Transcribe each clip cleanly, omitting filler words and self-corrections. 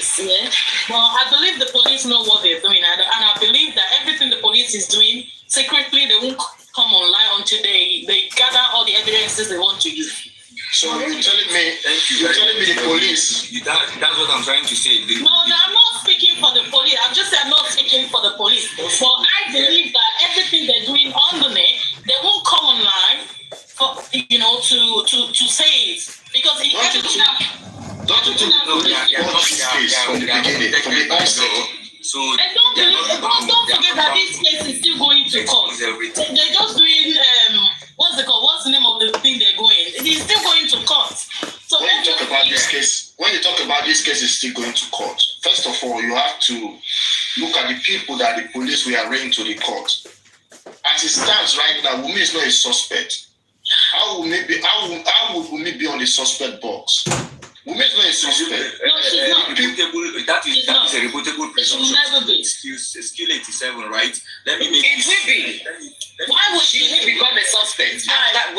police, yeah. Well, I believe the police know what they're doing, and I believe that everything the police is doing secretly, they won't come online until they gather all the evidences they want to use. So you're telling me, the police? That's what I'm trying to say. No, I'm not speaking for the police. I'm just saying I'm not speaking for the police. But I believe that everything they're doing on the net, they won't come online for to say it because Don't you think this case from the beginning, from the onset? So don't forget that this case is still going to court. They're just doing what's the name of the thing they're going? It is still going to court. So when you talk about this case is still going to court, first of all, you have to look at the people that the police will arrange to the court. As it stands right now, Wunmi is not a suspect. How would Wunmi be on the suspect box? Wunmi is not a suspect. No, she's not. That is a rebuttable presumption. She will never be. Skill 87, right? Let me make it will be. Why would she become a suspect at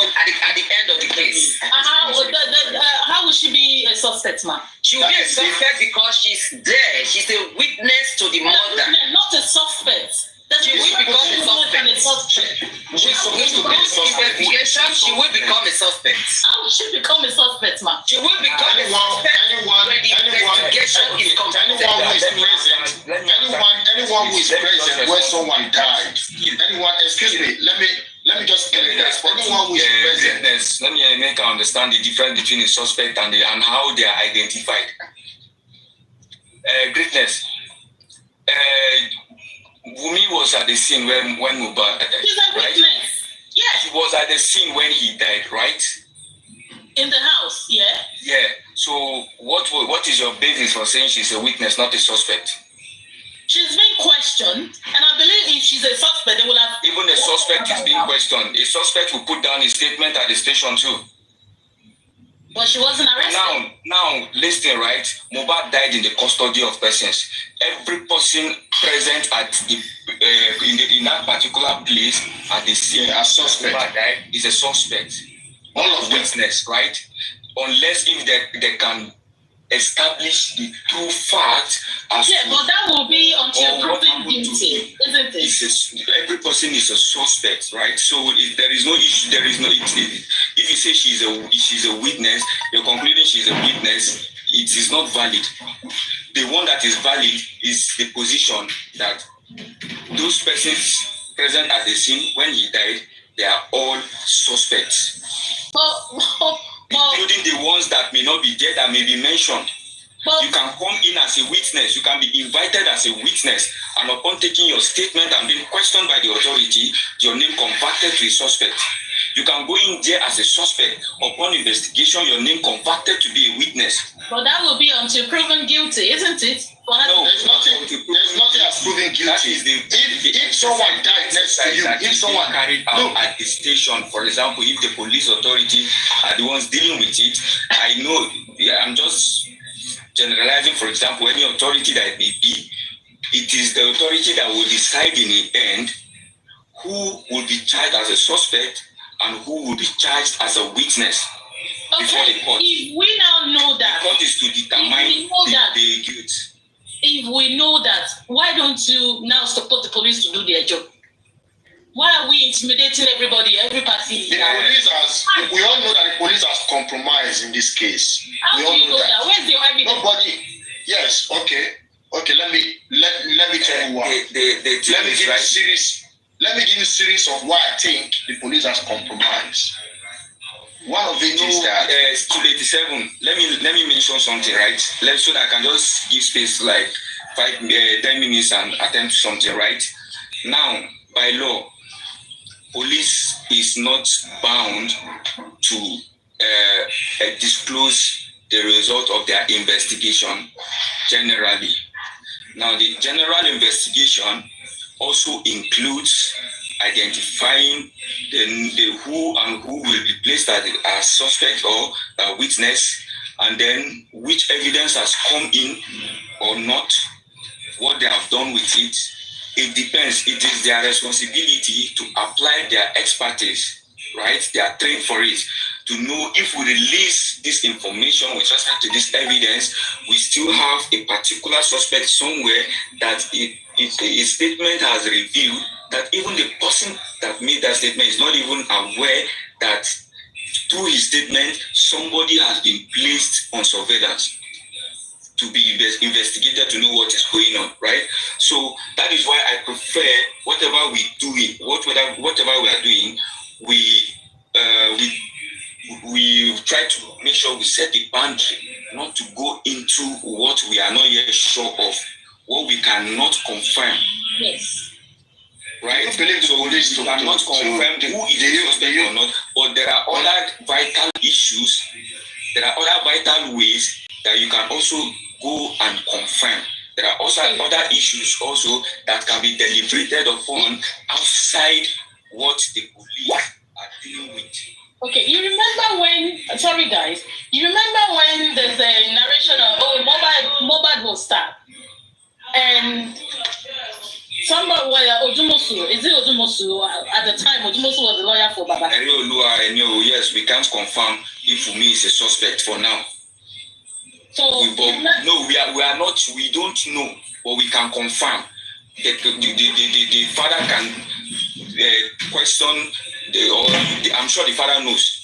the end of the case? How would she be a suspect, ma'am? She will be a suspect because she's there. She's a witness to the murder. Not a suspect. She will become a suspect. She's supposed to be a suspect. She will become a suspect. How would she become a suspect, ma'am? She will become a suspect when the investigation is completed. Anyone who is present where someone died. Excuse me, let me just get it. Anyone who is present. Let me make her understand the difference between a suspect and how they are identified. Greatness. Wunmi was at the scene when Mohbad died. She's a witness. Right? Yes. She was at the scene when he died, right? In the house, yeah. Yeah. So what is your basis for saying she's a witness, not a suspect? She's being questioned, and I believe if she's a suspect, they will have. Even a suspect is being questioned. A suspect will put down his statement at the station too. But she wasn't arrested. Now, listen, right? Mohbad died in the custody of persons. Every person present at in that particular place at the scene as suspect Mohbad died is a suspect, not a witness, right? Unless if they can establish the true fact as but that will be until proven guilty, isn't it? Every person is a suspect, right? So there is no issue. If you say she's a witness, you're concluding she's a witness. It is not valid. The one that is valid is the position that those persons present at the scene when he died, they are all suspects. Including the ones that may not be there, that may be mentioned. You can come in as a witness. You can be invited as a witness. And upon taking your statement and being questioned by the authority, your name converted to a suspect. You can go in there as a suspect. Upon investigation, your name converted to be a witness. But that will be until proven guilty, isn't it? No, there's nothing as proven guilty. If someone died next to you, if someone carried out at the station, for example, if the police authority are the ones dealing with it, I know, I'm just generalizing, for example, any authority that it may be, it is the authority that will decide in the end who will be charged as a suspect and who will be charged as a witness before the court. If we now know that, the court is to determine the guilt. If we know that, why don't you now support the police to do their job? Why are we intimidating everybody, every party? We all know that the police has compromised in this case. How do you know that? Where's the evidence? Nobody. Yes. Okay. Let me tell you why. Let me give you a series of why I think the police has compromised. One of it is that 287. Let me mention something, right? So that I can just give space like 10 minutes and attempt something, right? Now, by law, police is not bound to disclose the result of their investigation generally. Now, the general investigation also includes identifying the who and who will be placed as suspect or witness, and then which evidence has come in or not, what they have done with it. It depends. It is their responsibility to apply their expertise, right? They are trained for it. to know if we release this information with respect to this evidence, we still have a particular suspect somewhere that a statement has revealed that even the person that made that statement is not even aware that through his statement, somebody has been placed on surveillance to be investigated to know what is going on, right? So that is why I prefer whatever we are doing, we try to make sure we set the boundary, not to go into what we are not yet sure of, what we cannot confirm. Yes. Right? So you cannot confirm who is the suspect or not, but there are other vital issues, there are other vital ways that you can also go and confirm. There are also other issues also that can be deliberated upon outside what the police are dealing with. Okay, you remember when, sorry guys, you remember when there's a narration of, Mohbad was stabbed, and somebody, Odumosu, is it Odumosu? At the time, Odumosu was the lawyer for Baba. Yes, we can't confirm if Wunmi is a suspect for now. So we don't know, but we can confirm. The father can question, I'm sure the father knows.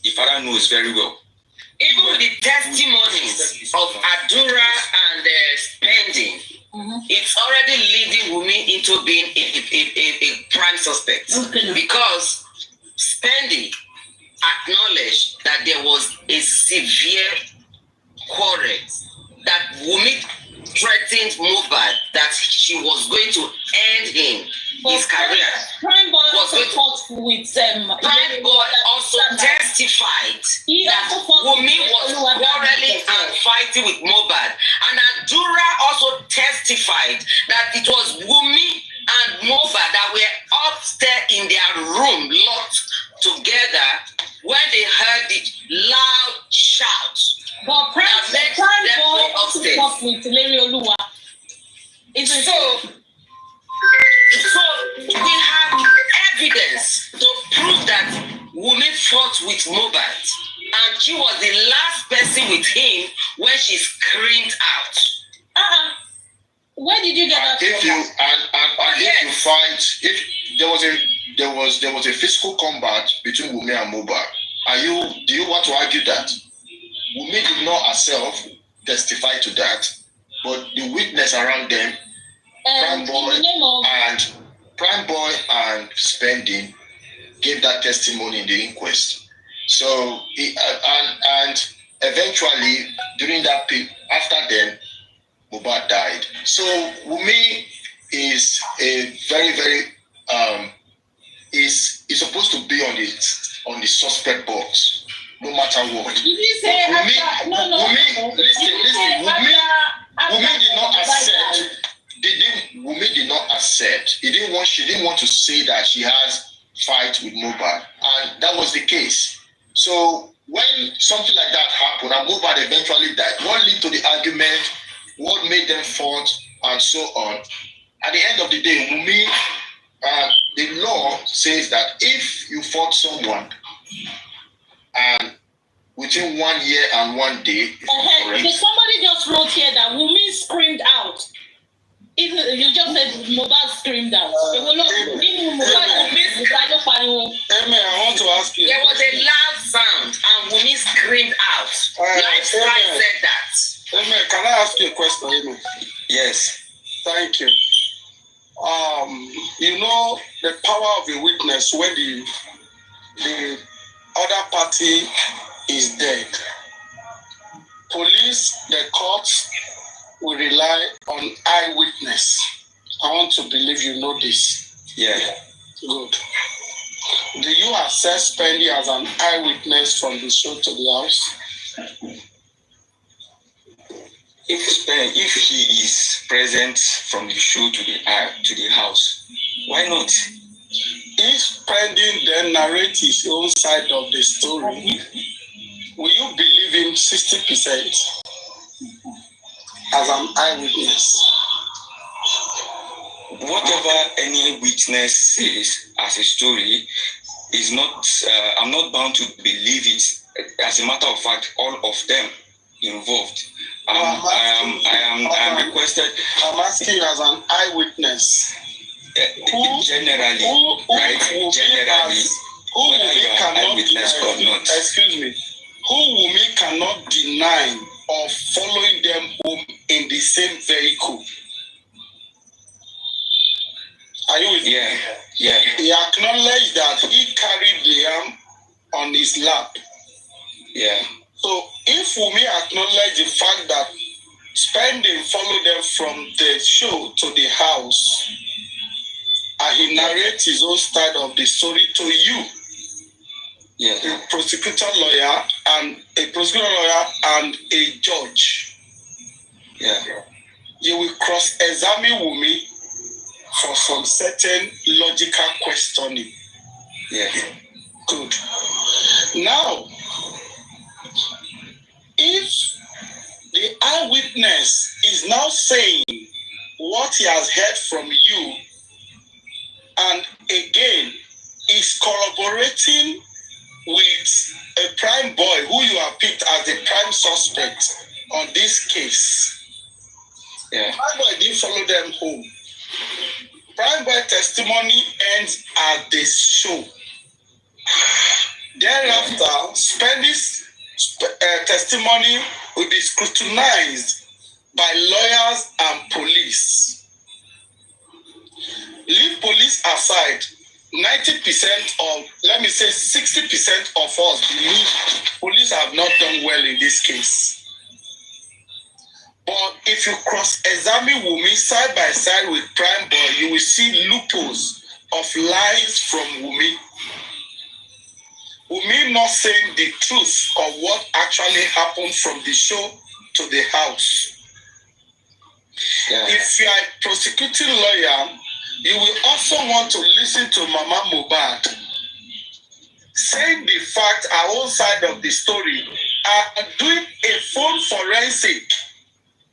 The father knows very well. Even with the testimonies of Adura and Spending, it's already leading Wunmi into being a prime suspect. Okay. Because Spending acknowledged that there was a severe quarrel, that Wunmi threatened Mohbad that she was going to end his career. Prime Boy also fought with Prime Boy also testified that Wunmi was quarreling and fighting with Mohbad. And Adura also testified that it was Wunmi and Mohbad that were upstairs in their room, locked together, when they heard the loud shouts. But Prime Boy also fought with Larry Oluwa. So we have evidence to prove that Wunmi fought with Mohbad, and she was the last person with him when she screamed out. Where did you get that from? If you fight, if there was a physical combat between Wunmi and Mohbad, do you want to argue that? Wunmi did not herself testify to that, but the witness around them, Prime Boy and Spending, gave that testimony in the inquest. So, and eventually, during that period, after then, Mohbad died. So, Wunmi is a very, very, is supposed to be on the suspect box, no matter what. Did you say Wunmi did not accept. Wunmi did not accept. She didn't want to say that she has fight with Mohbad, and that was the case. So when something like that happened and Mohbad eventually died, what led to the argument? What made them fight, and so on? At the end of the day, Wunmi, the law says that if you fought someone and within 1 year and 1 day, somebody just wrote here that Wunmi screamed out. You just said Mohbad screamed out. I want to ask you. There was a loud sound and Wunmi screamed out. Lifestyle said that. Amen. Can I ask you a question, Amen? Yes. Thank you. You know the power of a witness when the other party is dead. Police, the courts will rely on eyewitness. I want to believe you know this. Yeah. Good. Do you assess Spending as an eyewitness from the show to the house? If he is present from the show to the house, why not? If Spending then narrates his own side of the story, will you believe him 60% as an eyewitness? Whatever any witness says as a story, is not. I'm not bound to believe it. As a matter of fact, all of them involved. I am requested. I'm asking you as an eyewitness. Generally, whether you are an eyewitness or not. Excuse me. Who Wunmi cannot deny of following them home in the same vehicle? Are you with me? Yeah. He acknowledged that he carried Liam on his lap. Yeah. So if Wunmi acknowledged the fact that Spending followed them from the show to the house, and he narrates his own side of the story to you, a prosecutor lawyer and a judge. You will cross-examine Wunmi for some certain logical questioning. Good. Now, if the eyewitness is now saying what he has heard from you, and again is corroborating with a prime boy who you have picked as the prime suspect on this case. Prime boy didn't follow them home. Prime boy testimony ends at the show. Thereafter, Spendy's testimony will be scrutinized by lawyers and police. Leave police aside, 90% or let me say 60% of us believe police have not done well in this case. But if you cross-examine Wunmi side by side with Prime Boy, you will see loopholes of lies from Wunmi. Wunmi not saying the truth of what actually happened from the show to the house. If you are a prosecuting lawyer, you will also want to listen to Mama Mohbad saying the fact, our own side of the story, and doing a phone forensic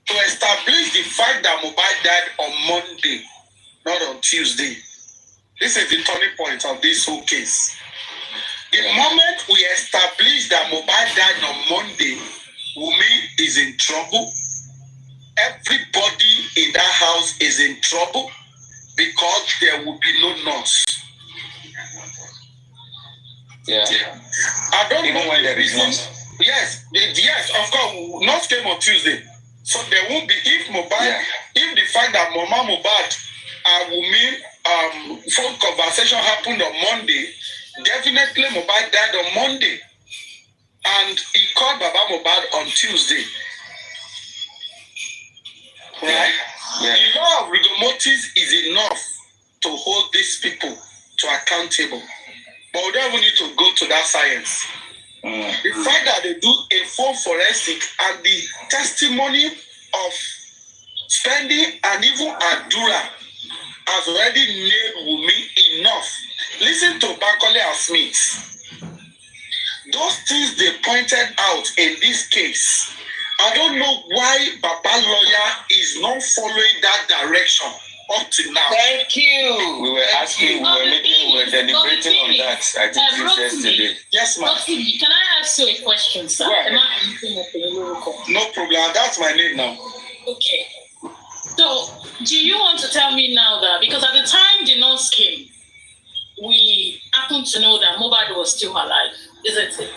to establish the fact that Mohbad died on Monday, not on Tuesday. This is the turning point of this whole case. The moment we establish that Mohbad died on Monday, Wunmi is in trouble. Everybody in that house is in trouble because there will be no nurse. I don't Even know when the there is reasons. Yes, of course, nurse came on Tuesday. So there won't be, if the fact that Mama Mohbad and Wunmi phone conversation happened on Monday, definitely Mohbad died on Monday. And he called Baba Mohbad on Tuesday. Right? The law of rigor mortis is enough to hold these people to accountable. But we don't even need to go to that science. The fact that they do a phone forensic and the testimony of Spendy and even Adura has already nailed Wunmi enough. Listen to Bankole and Smith. Those things they pointed out in this case, I don't know why Baba lawyer is not following that direction up to now. Thank you. We were asking, we were deliberating on that. I think since yesterday. Yes, ma'am. Can I ask you a question, sir? No problem. That's my name now. Okay. So, do you want to tell me now that, because at the time the nurse came, we happened to know that Mohbad was still alive, isn't it?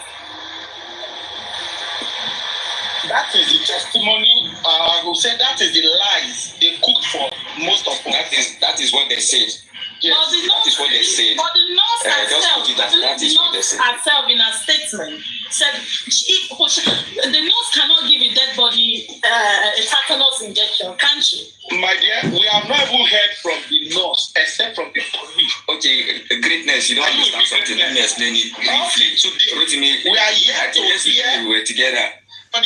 That is the testimony. I will say that is the lies they cook for most of us. That is what they said. Yes. That is what they said. But the nurse herself, herself in her statement said the nurse cannot give a dead body a tetanus injection, can she? My dear, we have not even heard from the nurse except from the police. Okay, greatness, you don't understand something. Let me explain it briefly. We are here to hear. We were together. From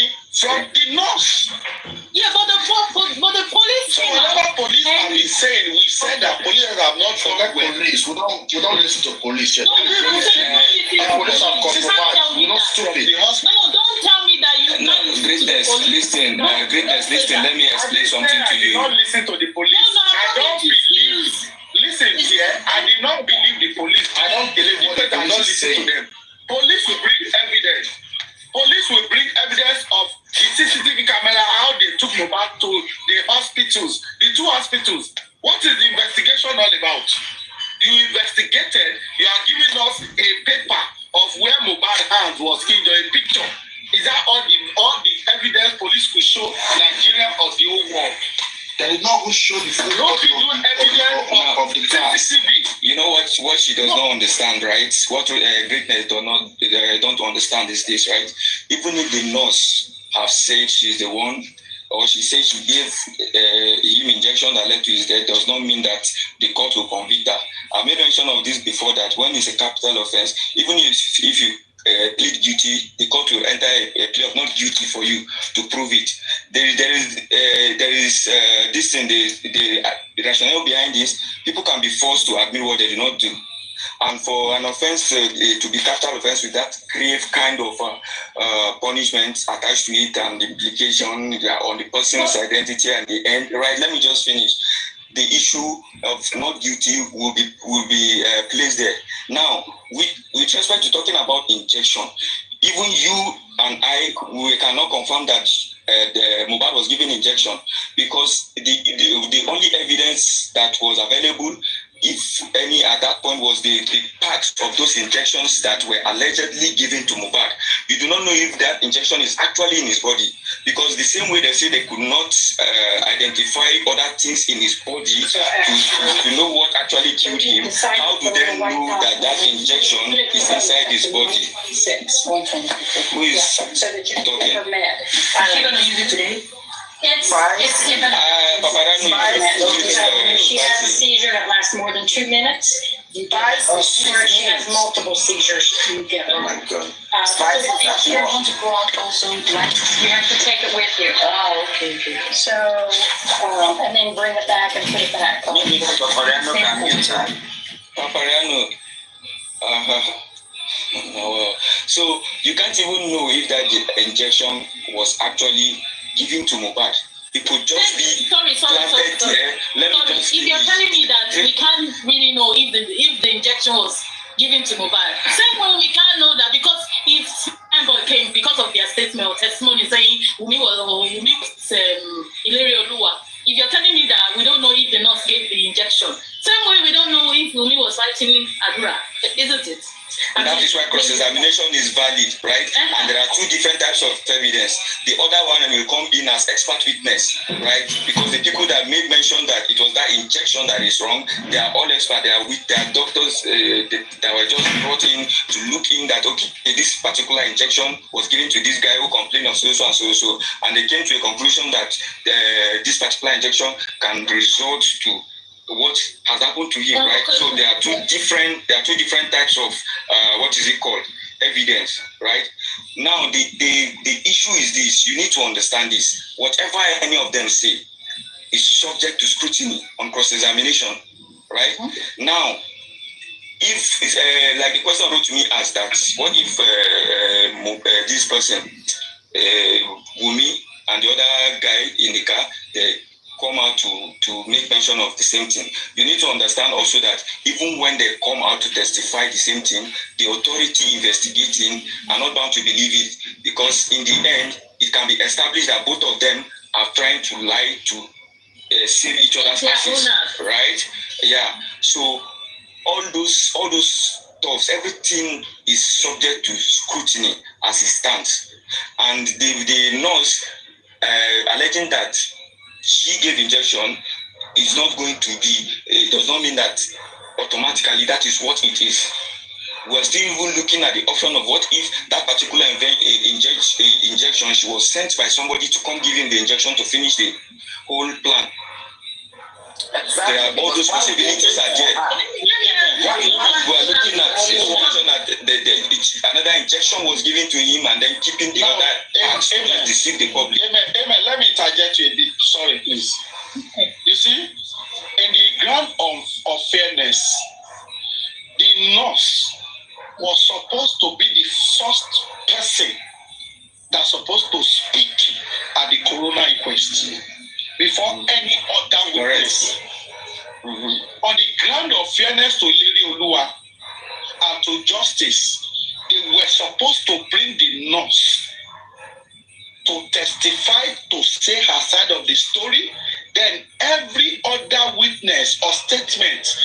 the nurse. Yeah, but the police. So whatever police have been saying, we said that police have not Forget police. We don't listen to police yet. Police are compromised. We're not stupid. No, don't tell me that you. No, greatness, listen. Let me explain something to you. I did not listen to the police. I don't believe. Listen here, I did not believe the police. I don't believe what they what Don't she's listen to saying. them. Police will bring evidence. Police will bring evidence of the CCTV camera, how they took Mohbad to the hospitals, the 2 hospitals. What is the investigation all about? You investigated, you are giving us a paper of where Mohbad hand was killed, or a picture. Is that all the evidence police could show Nigeria or the whole world? They did not go show the full Don't be doing evidence of the car. CCTV. You know what she does not understand, right? What greatness don't understand is this, right? Even if the nurse have said she's the one, or she said she gave him injection that led to his death, does not mean that the court will convict her. I made mention of this before, that when it's a capital offense, even if you plead guilty, the court will enter a plea of not guilty for you to prove it. There is this thing, the rationale behind this. People can be forced to admit what they do not do, and for an offense to be capital offense with that grave kind of punishment attached to it, and the implication on the person's identity and the end. Right? Let me just finish. The issue of not guilty will be placed there. Now, with respect to talking about injection, even you and I, we cannot confirm that the Mohbad was given injection, because the only evidence that was available, if any, at that point, was the parts of those injections that were allegedly given to Mohbad. You do not know if that injection is actually in his body, because the same way they say they could not identify other things in his body to know what actually killed him, how do they know that that injection is inside his body? Who is talking? Is she gonna use it today? It's She has a seizure that lasts more than 2 minutes. Or she has multiple seizures together. Oh my God. If you want to go out also, You have to take it with you. oh, okay. So, and then bring it back and put it back. Papariano. Well, so you can't even know if that injection was actually given to Mohbad. It could just be Sorry. planted there. Let me just If you're finish. telling me that we can't really know if the injection was given to Mohbad, same way we can't know that, because if Amber came because of their statement or testimony saying Wunmi was Ikorodu, if you're telling me that we don't know if the nurse gave the injection, same way we don't know if Wunmi was fighting Adura, isn't it? And that is why cross-examination is valid, right? And there are 2 different types of evidence. The other one will come in as expert witness, right? Because the people that made mention that it was that injection that is wrong, they are all experts. They are doctors that were just brought in to look in that, okay, this particular injection was given to this guy who complained of so and so, and they came to a conclusion that this particular injection can result to what has happened to him, right? So there are two different types of evidence, right? Now the issue is this: you need to understand this. Whatever any of them say is subject to scrutiny on cross-examination, right? Mm-hmm. Now, if like the question wrote to me as that, what if this person, Wunmi, and the other guy in the car, they come out to make mention of the same thing? You need to understand also that even when they come out to testify the same thing, the authority investigating are not bound to believe it, because in the end, it can be established that both of them are trying to lie to save each other's asses, right? Yeah. So all those stuffs, everything is subject to scrutiny as it stands. And the nurse alleging that she gave injection is not going to be, it does not mean that automatically that is what it is. We're still even looking at the option of what if that particular injection, she was sent by somebody to come give him the injection to finish the whole plan. Exactly. There are all those possibilities are there. We're looking at situation that another injection was given to him and then keeping the other parts to deceive the public. Amen. Let me interject you a bit. Sorry, please. You see, in the ground of fairness, the nurse was supposed to be the first person that's supposed to speak at the coroner inquest before any other witness. Mm-hmm. On the ground of fairness to Lady Olua and to justice, they were supposed to bring the nurse to testify, to say her side of the story. Then every other witness or statement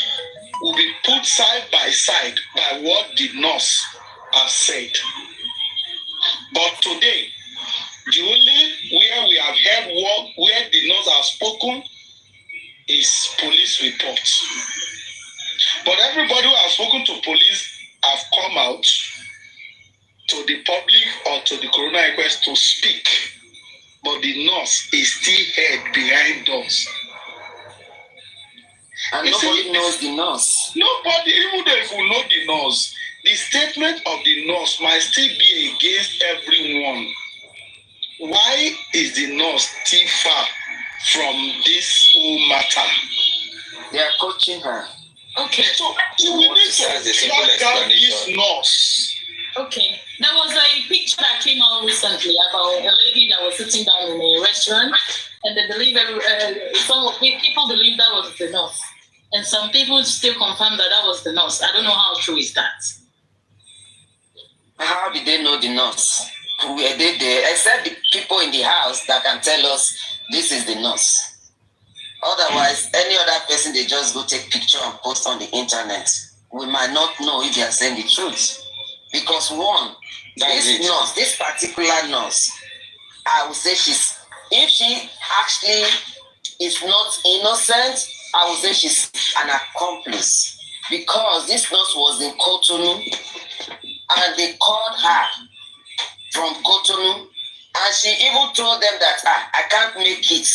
will be put side by side by what the nurse has said. But today, the only where we have heard where the nurse has spoken is police report. But everybody who has spoken to police have come out to the public or to the coroner inquest to speak. But the nurse is still held behind doors. And nobody knows the nurse. Nobody, even though if we know the nurse, the statement of the nurse might still be against everyone. Why is the nurse still far from this whole matter? They are coaching her. Okay. So we need to track down this nurse. Okay. There was a picture that came out recently about a lady that was sitting down in a restaurant, and they believe some people believe that was the nurse, and some people still confirm that was the nurse. I don't know how true is that. How did they know the nurse? Were they there? Except the people in the house that can tell us this is the nurse. Otherwise, any other person, they just go take picture and post on the internet. We might not know if they are saying the truth. Because one, this particular nurse, I would say if she actually is not innocent, I would say she's an accomplice. Because this nurse was in Cotonou, and they called her from Cotonou, and she even told them that I can't make it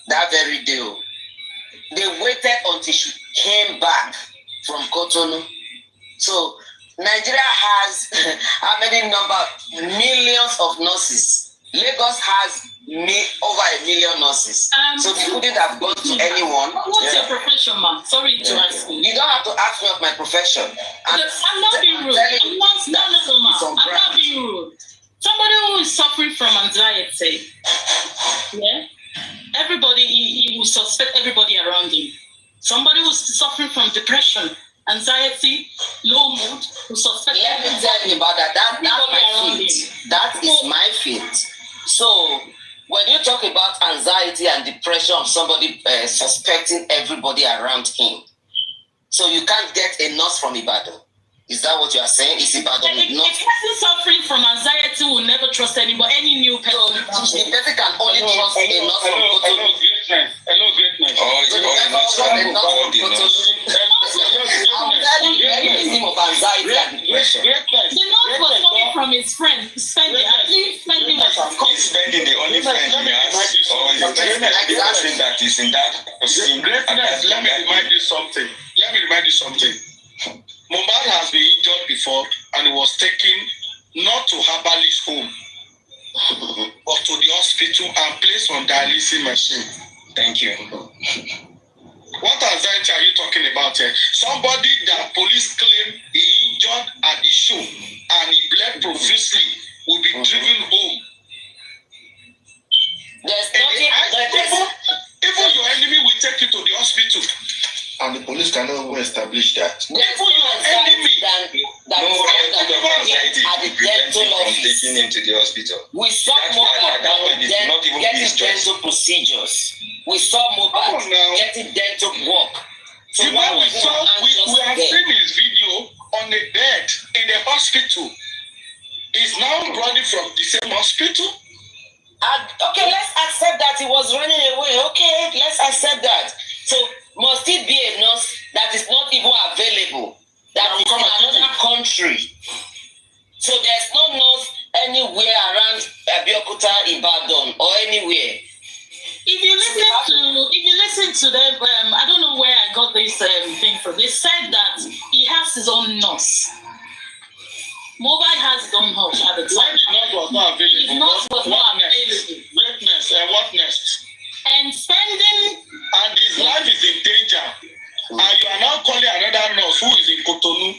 that very day. They waited until she came back from Cotonou. So Nigeria has how many millions of nurses? Lagos has over 1 million nurses. So they couldn't have gone to anyone. What's your profession, ma'am? Sorry to ask you. You don't have to ask me of my profession. I'm not being rude. I'm not being rude. Somebody who is suffering from anxiety, yeah? Everybody, he will suspect everybody around him. Somebody who's suffering from depression, anxiety, low mood, who suspect. Let me tell you about that. That's my field. That is my field. So when you talk about anxiety and depression of somebody suspecting everybody around him, so you can't get a nurse from Ibadan. Is that what you are saying? Is Ibadan not? A person suffering from anxiety will never trust anybody, any new person. The person can only trust a nurse from Cotonou. Hello, greatness. I'm telling you, anything of anxiety and depression. The nurse was coming from his friend, spending. At least spending was He's spending the only friend he has, or the person that is in that position. Greatness, let me remind you something. Mohbad has been injured before, and he was taken not to Herbalist home, but to the hospital and placed on dialysis machine. Thank you. What anxiety are you talking about here? Somebody that police claim he injured at the show and he bled profusely will be driven home. There's nothing. Even your enemy will take you to the hospital. And the police cannot even establish that. Even your enemy. At the dental office. Taking him to the hospital. We saw Mohbad getting dental procedures. We saw Mohbad getting dental work. So we have seen his video on the bed in the hospital. He's now running from the same hospital. Okay, let's accept that he was running away. Okay, let's accept that. So must it be a nurse that is not even available? That is in another country. So there's no nurse anywhere around Abeokuta, Ibadan, or anywhere. If you listen to them, I don't know where I got this thing from. They said that he has his own nurse. Mohbad has his own nurse at the time. When the nurse was not available, his nurse was not available. Greatness, and what next? And spending. And his life is in danger. And you are now calling another nurse who is in Cotonou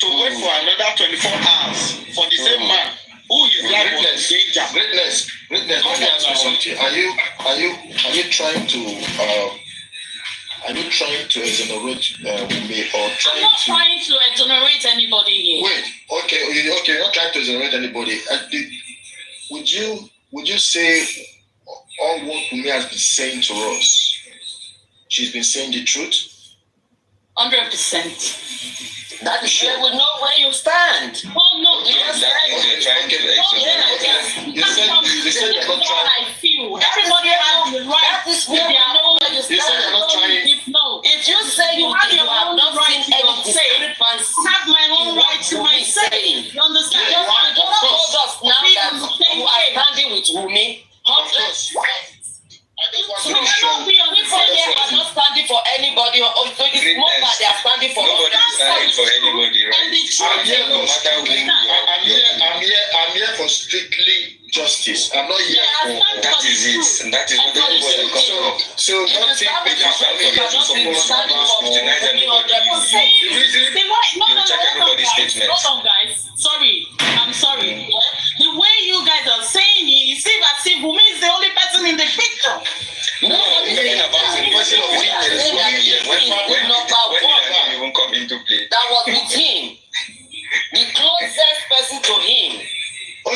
to wait for another 24 hours for the same man who is life was in danger. Greatness. Let me ask you something. Are you trying to Are you trying to exonerate Wunmi or I'm trying not to? trying to exonerate anybody here. Wait, okay, you're not trying to exonerate anybody. Would you say all what Wunmi has been saying to us, she's been saying the truth? 100%. That is where we know where you stand. Oh no, That means you're trying to exonerate. You said you're not trying. I feel everybody has the right. That is where we know where you You said you're not stand. trying. If you say you have not right seen to any your say, discrepancy, I have my own right to my say. You understand? Yeah, Just you just told us now that you are thing. standing with Wunmi. Of course. I just want So to we be sure. cannot be on the People same here are page. not standing for anybody. Or so it's more that they are standing for. Nobody is standing for anybody, And right? the truth here, No matter who you I'm here for strictly justice. I'm not here for. that is it. And that is what everybody comes from. So nothing big is happening here to support The reason You check everybody's statements. Hold on, guys. Sorry. I'm sorry. The way you guys are saying it, it seems as if Wunmi is the only person in the picture. No, I'm talking about the question of witness. When did that even come into play? That was with him. The closest person to him.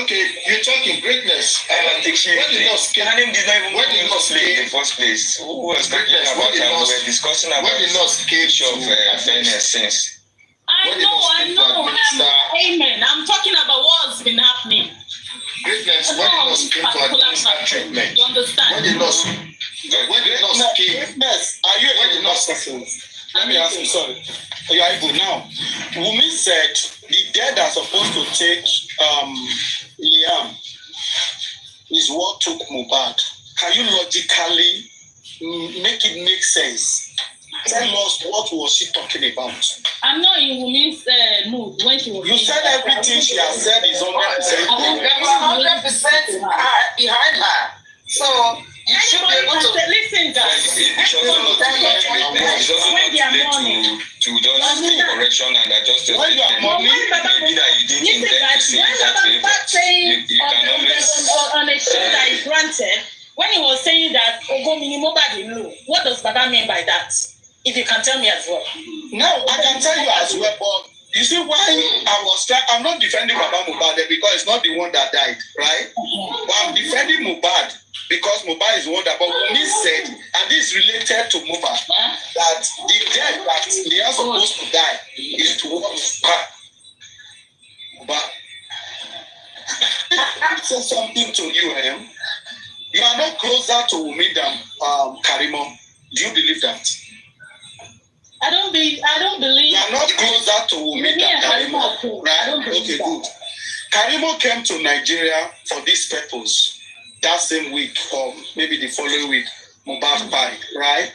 Okay, you're talking greatness. I don't think she. When did not skip? Her name did not even When come did into not play in skip? the first place. Who was talking Greatness, about when did her? We not- were discussing about when did not skip issue of to- fairness since. I When did know. not skip to administer- Amen. I'm talking about what's been happening. Greatness, when did not skip to administer treatment? You understand? When did not skip? Yes, are you When a did not person? Let me ask you, sorry. You are able now. Wunmi said the dead are supposed to take Liam is what took Mohbad. Can you logically make it make sense? Tell us what was she talking about? I'm not in Wunmi's mood when she was. You said everything she has said is 100%. They were 100% behind her. So you should be able to. Listen, guys. It's also not too late to just take correction and adjust your When you are statement. money, Maybe that you didn't intend to say it that way, but you can always. On a show that is granted, when he was saying that Ogomini Mohbad in law, what does Baba mean by that? If you can tell me as well. now I can tell you as well, but you see why I'm not defending Baba Mohbad because it's not the one that died, right? But I'm defending Mohbad because Mohbad is the one that, but Wunmi said, and this is related to Mohbad, that the death that they are supposed to die is to Mohbad. But I say something to you, you are not closer to Wunmi than Karimo. Do you believe that? I don't believe. You are not closer to Wunmi than Karimo, right? Okay, good. Karimo came to Nigeria for this purpose that same week or maybe the following week. Mohbad died, right?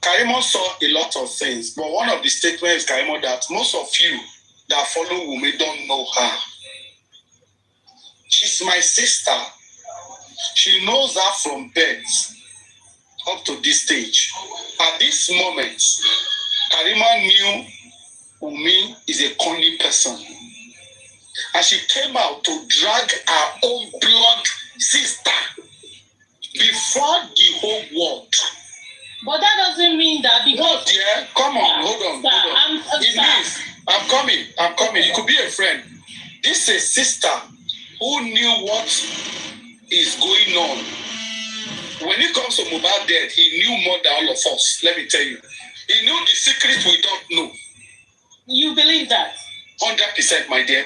Karimo saw a lot of things, but one of the statements Karimo that most of you that follow Wunmi don't know her. She's my sister. She knows her from birth up to this stage. At this moment, Karima knew Wunmi is a cunning person. And she came out to drag her own blood sister before the whole world. But that doesn't mean that because. No, dear, come on, hold on. It means, I'm coming. You could be a friend. This is a sister who knew what is going on. When it comes to Mohbad death, he knew more than all of us. Let me tell you. He knew the secret we don't know. You believe that? 100%, my dear.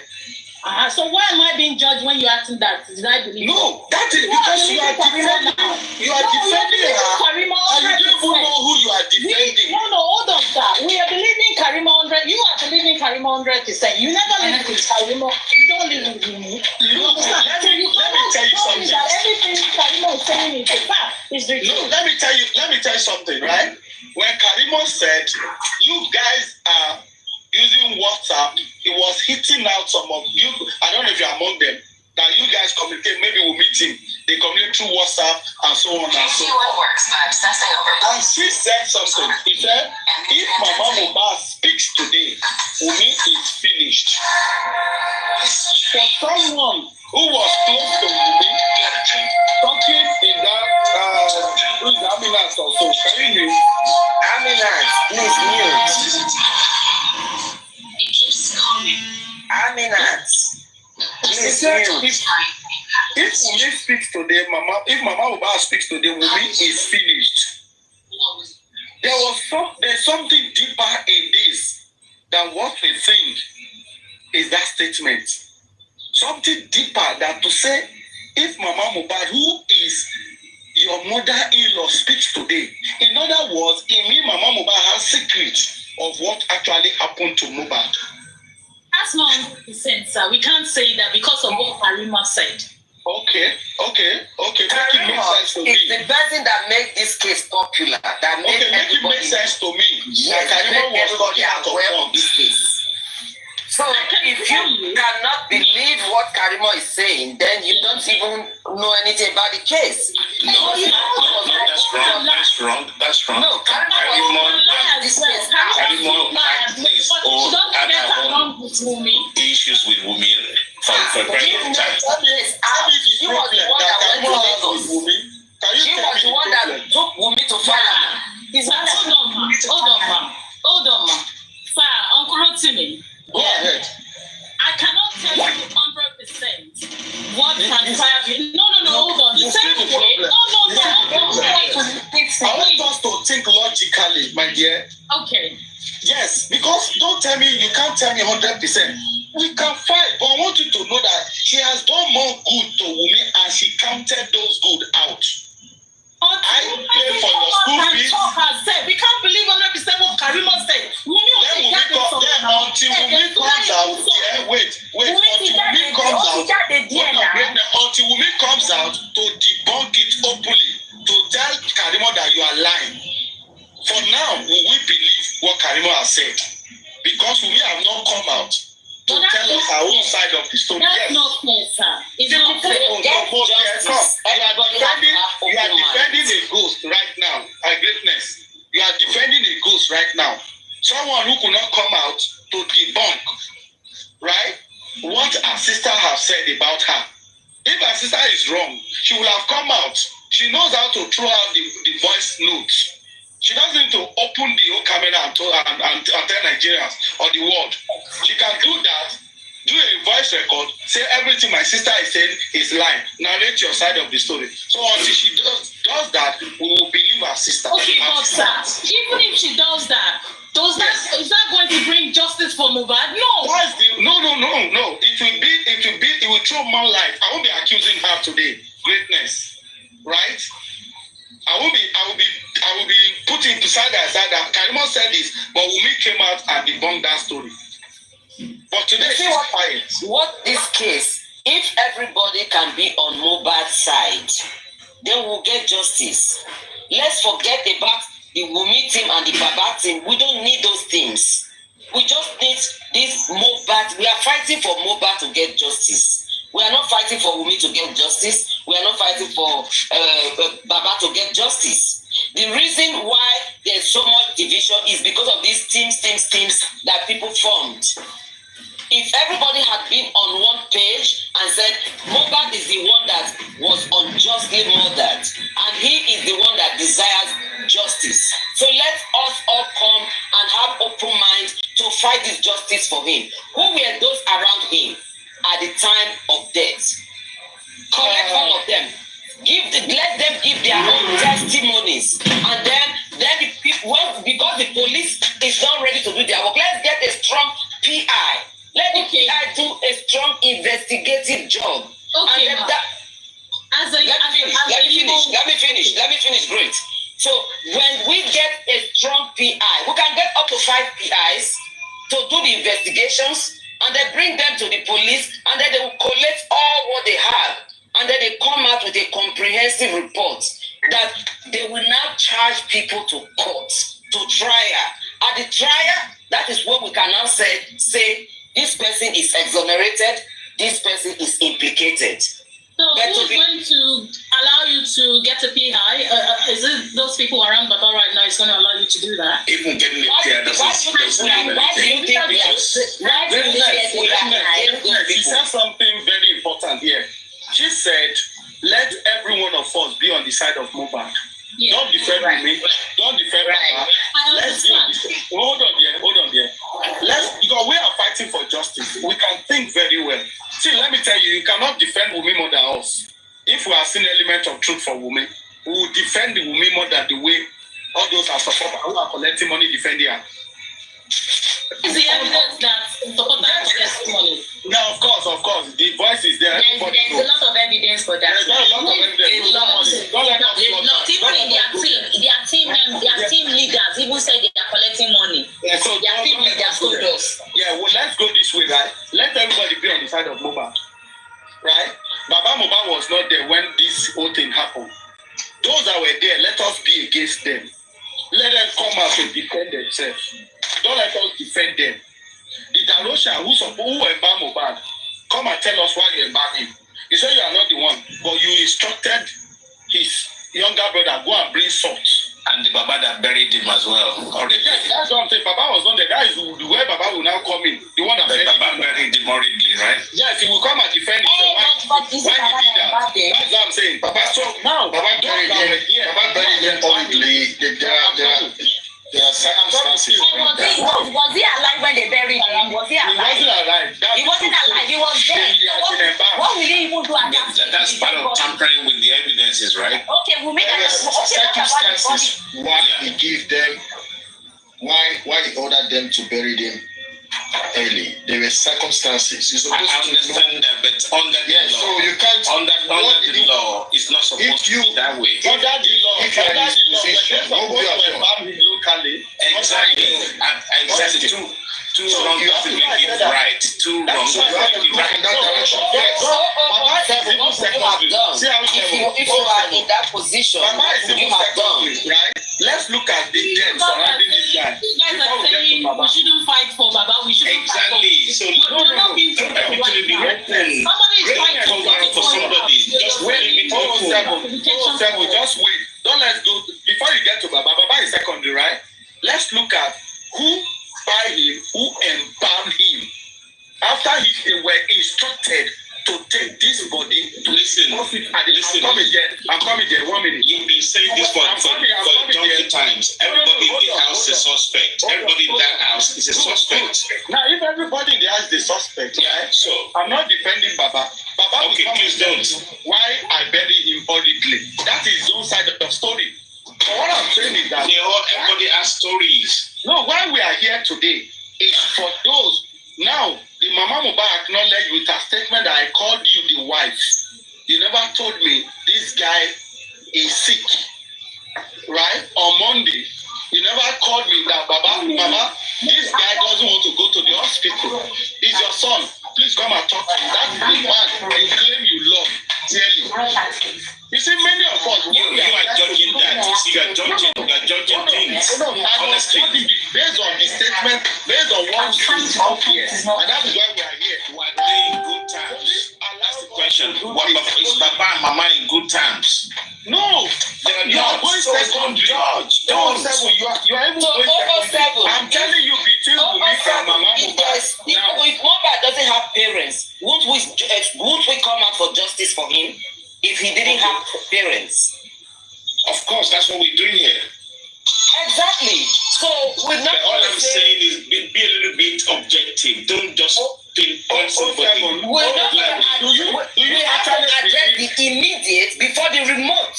So why am I being judged when you asking that? Did I believe? No, that is because you are defending her. And you don't even know who you are defending. No, hold on, sir. We are believing Karima 100. You are believing Karima 100%. You never live with Karima. You don't live with me. Look, let me tell you something. That everything Karima is saying is a fact. Is the truth. Look, let me tell you something, right? When Karimo said, you guys are using WhatsApp, he was hitting out some of you. I don't know if you're among them. That you guys communicate, maybe we'll meet him. They communicate through WhatsApp and so on and so on. And she said something. He said, if Mama Mohbad speaks today, Wunmi is finished. For someone who was close to Wunmi, talking in that who's Aminat also. Can you mute? Aminat, please mute. It keeps coming. Aminat, please mute. If Wumi speaks today, if Mama Mohbad speaks today, Wumi is finished. There's something deeper in this than what we think is that statement. Something deeper than to say, if Mama Mohbad, who is your mother-in-law, speaks today, in other words, it means Mama Mohbad has secret of what actually happened to Mohbad. That's not 100%, sir. We can't say that because of what Karima said. Okay. Make it make sense to me. It's the person that made this case popular. That made Make it make sense to me. Yes, Like Karima was everybody talking out of aware of form. this case. So if you cannot believe what Karimo is saying, then you don't even know anything about the case. No, that's wrong. That's wrong. No, Karimo had this case out. Karimo had his own issues with Wumi for a very long time. She was the one that went to Lagos. She was the one that took Wumi to Fire. Hold on, ma. Sir, Uncle Rotimi. Go ahead. I cannot tell you 100% what transpired. No, hold on. The same way. No. I want us to think logically, my dear. Okay. Yes, because don't tell me, you can't tell me 100%. We can fight, but I want you to know that she has done more good to Wumi and she counted those good out. I pay for your school fees. We can't believe 100% what Karima said. Until Wumi comes out, until Wumi comes out to debunk it openly, to tell Karima that you are lying. For now, will we believe what Karima has said? Because Wumi have not come out to tell us our own side of the story. That's not fair, sir. It's not fair. You are defending a ghost right now, a greatness. You are defending a ghost right now. Someone who could not come out to debunk, right, what her sister has said about her. If her sister is wrong, she will have come out. She knows how to throw out the voice notes. She doesn't need to open the whole camera and tell Nigerians or the world. She can do that, do a voice record, say everything my sister is saying is lying, narrate your side of the story. So until she does that, we will believe her sister. Okay, but sir, even if she does that, is that going to bring justice for Mohbad? No. No. It will throw more light. I won't be accusing her today. Greatness, right? I will be putting beside her side that Karima said this, but Wumi came out and debunked that story. But today, see what this case, if everybody can be on Mohbad's side, then we'll get justice. Let's forget about the Wumi team and the Baba team. We don't need those teams. We just need this Mohbad. We are fighting for Mohbad to get justice. We are not fighting for Wumi to get justice. We are not fighting for Baba to get justice. The reason why there's so much division is because of these teams that people formed. If everybody had been on one page and said Mohbad is the one that was unjustly murdered and he is the one that desires justice, so let us all come and have open mind to fight this justice for him. Who were those around him at the time of death? Collect all of them. Let them give their own testimonies, and then the people, because the police is not ready to do their work, let's get a strong PI. Let the PI do a strong investigative job. Okay, and let me finish. Great. So when we get a strong PI, we can get up to 5 PIs to do the investigations, and then bring them to the police, and then they will collect all what they have, and then they come out with a comprehensive report that they will now charge people to court, to trial. At the trial, that is what we can now say this person is exonerated, this person is implicated. So who's going to allow you to get a PI? Is it those people around Baba right now is going to allow you to do that? Even getting a PI She said something very important here. She said, let every one of us be on the side of Mohbad. Yeah. Don't defend me. Don't defend Baba. Let's be on the side. Hold on there. Because we are fighting for justice. We can think very well. See, let me tell you, you cannot defend Wunmi more than us. If we have seen element of truth for Wunmi, we will defend the Wunmi more than the way all those are supporters who are collecting money defending her. Is the evidence that supporters are collecting money? Now, of course, the voice is there. There's a lot of evidence for that. There's not a lot of evidence. Don't let us Even in their team leaders even said they are collecting money. Yeah, so Their team leaders told us. Yeah, well, let's go this way, right? Let everybody be on the side of Mohbad, right? Baba Mohbad was not there when this whole thing happened. Those that were there, let us be against them. Let them come out and defend themselves. Don't let us defend them. The Darosha who embalmed Mohbad, come and tell us why you embalmed him. You say you are not the one, but you instructed his younger brother, go and bring salt. And the Baba that buried him as well. Already. Yes, that's what I'm saying. Baba was not there. That is the way Baba will now come in. The one that Baba buried him already, right? Yes, he will come and defend himself. Why he did that? That's what I'm saying. Baba, so now, Baba buried them horribly. There are circumstances. Was he alive when they buried him? Was he alive? He wasn't alive. He wasn't alive. He was dead. What will he even do at that? That's part of tampering with the evidences, right? Okay, we'll make There were circumstances why he gave them, why he ordered them to bury them early. There were circumstances. I understand that, but under the law, so you can't. Under the law, it's not supposed to be that way. Under the law, if you are in his position, what would you have done? Exactly. Two wrong doesn't make it right. Two wrong doesn't make it right. If you are in that position, you have done. Right? Let's look at the death surrounding this guy. You guys are saying we shouldn't fight for Baba. We shouldn't Exactly. So Somebody is fighting for somebody. Just wait. Just wait. Don't let's go before you get to Baba. Baba is secondary, right? Let's look at who by him, who embalmed him. After they were instructed to take this body to listen. I'm coming there. 1 minute. You've been saying this for donkey times. Everybody in the house is a suspect. Everybody in that house is a suspect. Now, if everybody in the house is a suspect, right? So I'm not defending Baba. Baba, okay, please don't. Why I bury him publicly? That is his own side of the story. But what I'm saying is that Everybody has stories. no, why we are here today is for those. Now, the Mama Mohbad acknowledged with a statement that I called you the wife. You never told me this guy is sick. Right? On Monday, you never called me that Baba, this guy doesn't want to go to the hospital. He's your son. Please come and talk to me. That's the man you claim you love dearly. You see, many of us You are judging that. You see, you are judging things. Honestly, based on the statement, based on what is out here, and that is why we are here. were they in good terms? That's the question. Is Baba and Mama in good terms? No, They are not. So don't judge. Don't. You are even going second. I'm telling you, between Wunmi and Mama Mohbad. If Mohbad doesn't have parents, won't we come out for justice for him? If he didn't have parents. Of course, that's what we're doing here. Exactly. So we're not. All I'm saying is be a little bit objective. Don't just pinpoint somebody. We're not we have to address the immediate before the remote.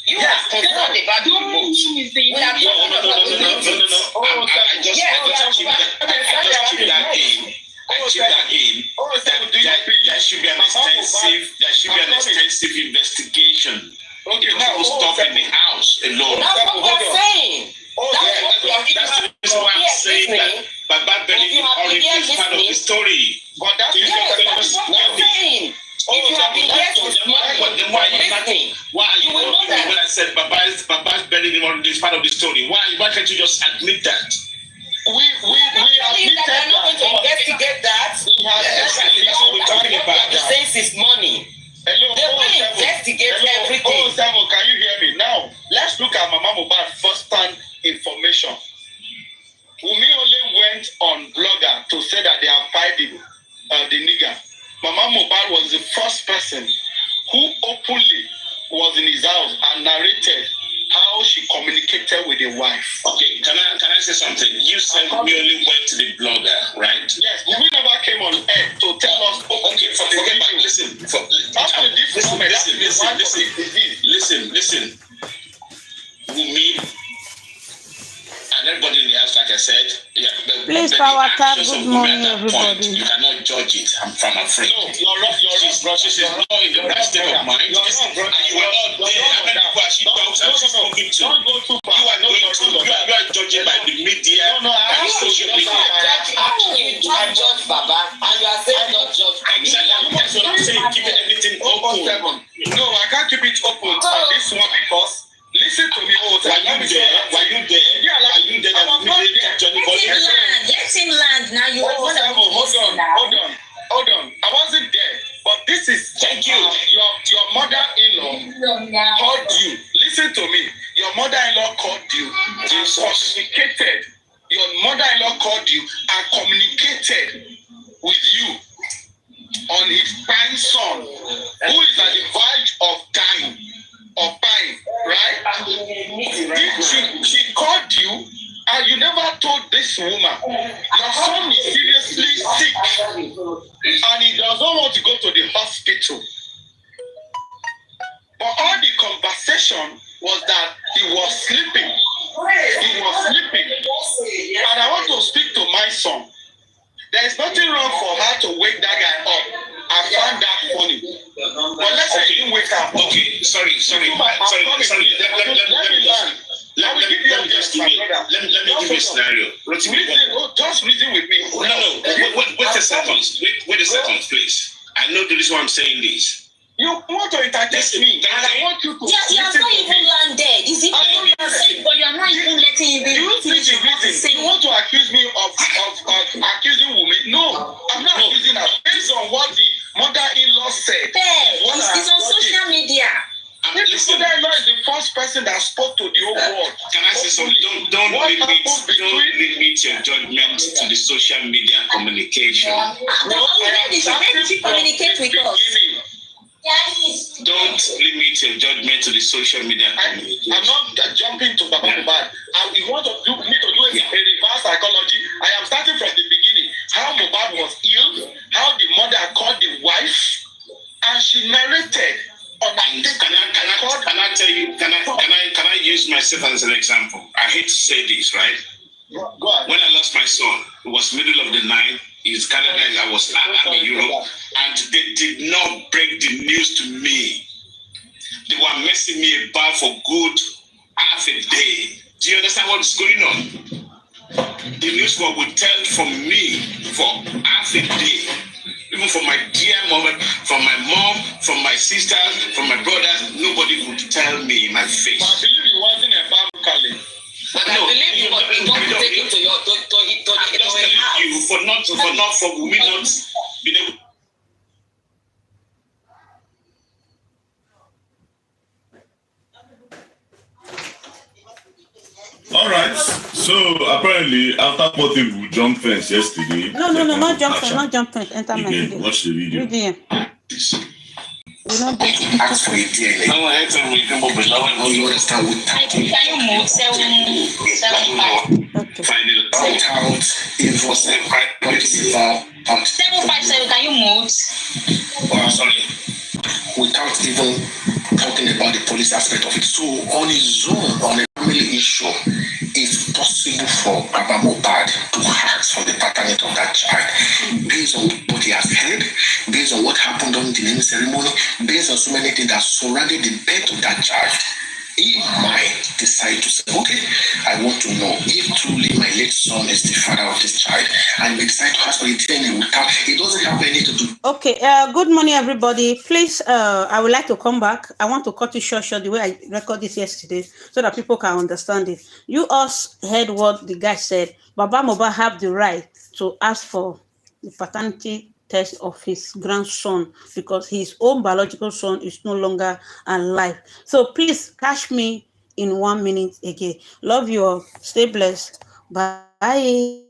You are concerned about the remote. We are talking about the immediate. I just keep that in. There should be an extensive investigation. Okay, Now stop in the house alone. That's what we're saying. That's the reason why I'm saying that Baba Belly already is part of the story. but that is Yes, that's what I'm saying. If you have been here since morning, Why are you not when I said Baba's Belly already is part of the story? Why can't you just admit that? we believe that they're not going to investigate that. Exactly. That's what we're talking about. The sense is money. Hello, They will investigate everything. Oh, Samuel, can you hear me? Now, let's look at Mama Mohbad first-hand information. Wunmi only went on Blogger to say that they have fired the nigger. Mama Mohbad was the first person who openly wife. Okay, can I say something? You said we only went to the blogger, right? Yes, we never came on air to tell us. Okay, forget about listen. Listen. Wunmi and everybody in the house, like I said, please power tap. Good morning, everybody. You cannot judge it. I'm afraid. No, you're wrong. She's not in the right state of mind. And you were not there. How many people she talks and she's talking to? Don't go too far. You are judging by the media and social media. You judge Baba, and you are saying not judge. Exactly. That's what I'm saying. Keep everything open. No, I can't keep it open on this one because. Listen to me, Were you there? Let him land. Now you are going to hold on. I wasn't there, but this is thank you. Your mother-in-law called you. Listen to me. Your mother-in-law called you and communicated. Your mother-in-law called you and communicated with you on his grandson, who is at the verge of dying. Right? She called you and you never told this woman your son is seriously sick and he does not want to go to the hospital. But all the conversation was that he was sleeping. And I want to speak to my son. There is nothing wrong for her to wake that guy up. I found that funny. But let's say you wake up. Okay, sorry. Let me just give you a scenario. Just reason with me. No. Wait a second, please. I know the reason why I'm saying this. You want to entertain me, and I want you to. you are not even landed. Is it? But you are not even letting him. Do you think the reason you want to accuse me of accusing Wunmi? No, I'm not accusing her. Based on what the mother-in-law said. It's on social media. This mother-in-law is the first person that spoke to the whole world. Can I say something? Don't limit your judgment to the social media communication. She communicate with us. Don't limit your judgment to the social media communication. I'm not jumping to Baba Mohbad. You want me to do a reverse psychology? I am starting from the beginning. How Mohbad was ill, how the mother called the wife, and she narrated. Can I use myself as an example? I hate to say this, right? Go ahead. When I lost my son, it was middle of the night. He's Canada, I was in Europe, and they did not break the news to me. They were messing me about for good half a day. Do you understand what's going on? The news was withheld from me for half a day. Even from my dear mom, from my mom, from my sisters, from my brothers, nobody could tell me in my face. I believe it wasn't a Bible. But I believe you want to take it to your house. For Wunmi not being able. All right. So apparently, after Portable jump fence yesterday. No, not jump fence. Enter my video. Watch the video. We don't Ask for it here. No, I can you understand what Can you move 775? Okay. find it out if was a right 757, can you move? Oh, sorry. Without even talking about the police aspect of it. So on his own, on a family issue, it's possible for Baba Mohbad to ask for the paternity of that child based on what he has heard, based on what happened during the naming ceremony, based on so many things that surrounded the birth of that child. He might decide to say, okay, I want to know if truly my late son is the father of this child, and we decide to ask for it, then it doesn't have anything to do. Okay, good morning, everybody. Please, I would like to come back. I want to cut it short the way I recorded this yesterday so that people can understand it. You all heard what the guy said. Baba Mohbad have the right to ask for the paternity test of his grandson because his own biological son is no longer alive. So please catch me in 1 minute again. Love you all. Stay blessed. Bye.